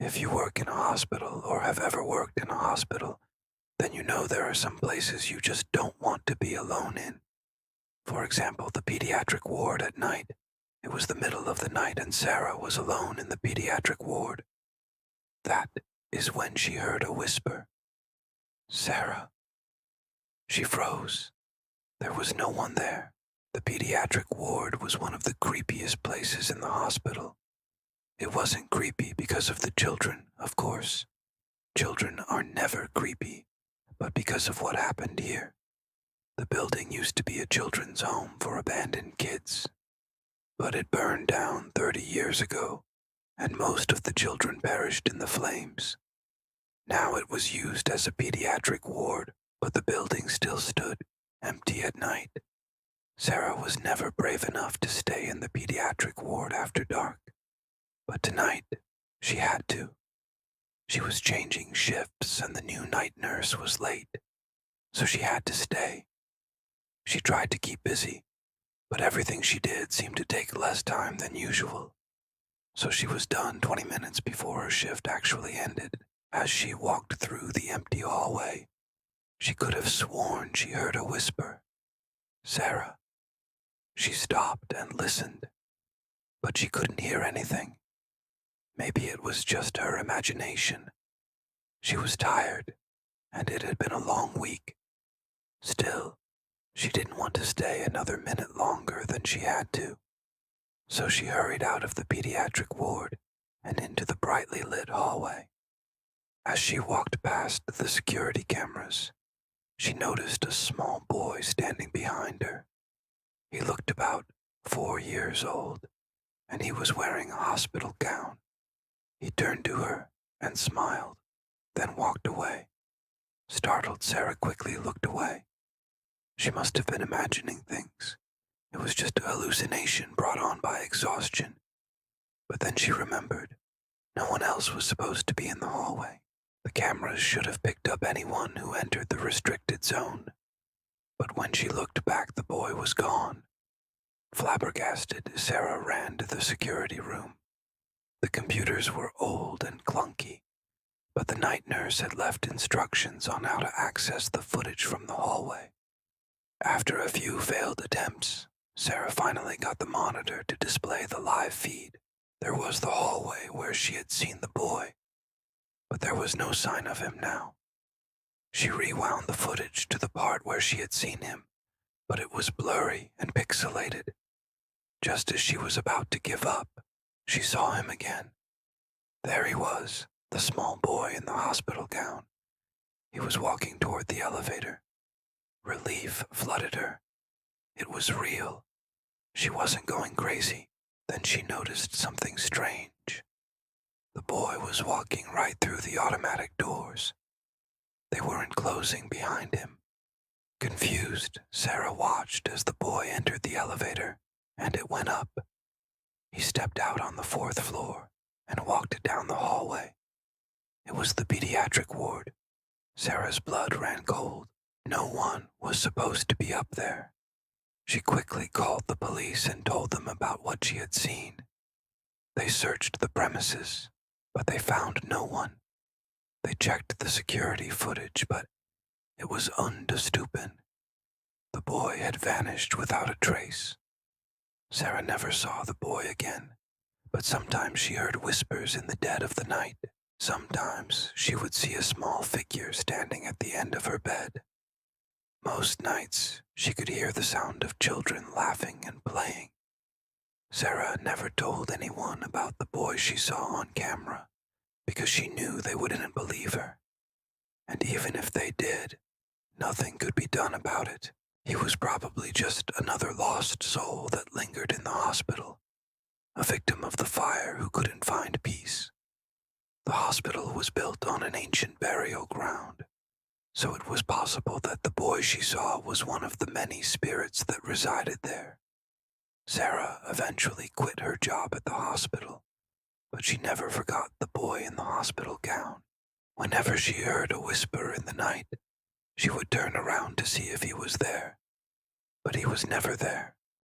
If you work in a hospital or have ever worked in a hospital, then you know there are some places you just don't want to be alone in. For example, the pediatric ward at night. It was the middle of the night and Sarah was alone in the pediatric ward. That is when she heard a whisper. Sarah. She froze. There was no one there. The pediatric ward was one of the creepiest places in the hospital. It wasn't creepy because of the children, of course. Children are never creepy, but because of what happened here. The building used to be a children's home for abandoned kids, but it burned down 30 years ago, and most of the children perished in the flames. Now it was used as a pediatric ward, but the building still stood, empty at night. Sarah was never brave enough to stay in the pediatric ward after dark, but tonight she had to. She was changing shifts and the new night nurse was late, so she had to stay. She tried to keep busy, but everything she did seemed to take less time than usual. So she was done 20 minutes before her shift actually ended. As she walked through the empty hallway, she could have sworn she heard a whisper. Sarah. She stopped and listened, but she couldn't hear anything. Maybe it was just her imagination. She was tired, and it had been a long week. Still, she didn't want to stay another minute longer than she had to. So she hurried out of the pediatric ward and into the brightly lit hallway. As she walked past the security cameras, she noticed a small boy standing behind her. He looked about 4 years old, and he was wearing a hospital gown. He turned to her and smiled, then walked away. Startled, Sarah quickly looked away. She must have been imagining things. It was just a hallucination brought on by exhaustion. But then she remembered. No one else was supposed to be in the hallway. The cameras should have picked up anyone who entered the restricted zone. But when she looked back, the boy was gone. Flabbergasted, Sarah ran to the security room. The computers were old and clunky, but the night nurse had left instructions on how to access the footage from the hallway. After a few failed attempts, Sarah finally got the monitor to display the live feed. There was the hallway where she had seen the boy, but there was no sign of him now. She rewound the footage to the part where she had seen him, but it was blurry and pixelated. Just as she was about to give up, she saw him again. There he was, the small boy in the hospital gown. He was walking toward the elevator. Relief flooded her. It was real. She wasn't going crazy. Then she noticed something strange. The boy was walking right through the automatic doors. They weren't closing behind him. Confused, Sarah watched as the boy entered the elevator, and it went up. He stepped out on the 4th floor and walked down the hallway. It was the pediatric ward. Sarah's blood ran cold. No one was supposed to be up there. She quickly called the police and told them about what she had seen. They searched the premises, but they found no one. They checked the security footage, but it was undisturbed. The boy had vanished without a trace. Sarah never saw the boy again, but sometimes she heard whispers in the dead of the night. Sometimes she would see a small figure standing at the end of her bed. Most nights, she could hear the sound of children laughing and playing. Sarah never told anyone about the boy she saw on camera because she knew they wouldn't believe her. And even if they did, nothing could be done about it. He was probably just another lost soul that lingered in the hospital, a victim of the fire who couldn't find peace. The hospital was built on an ancient burial ground, so it was possible that the boy she saw was one of the many spirits that resided there. Sarah eventually quit her job at the hospital, but she never forgot the boy in the hospital gown. Whenever she heard a whisper in the night, she would turn around to see if he was there, but he was never there.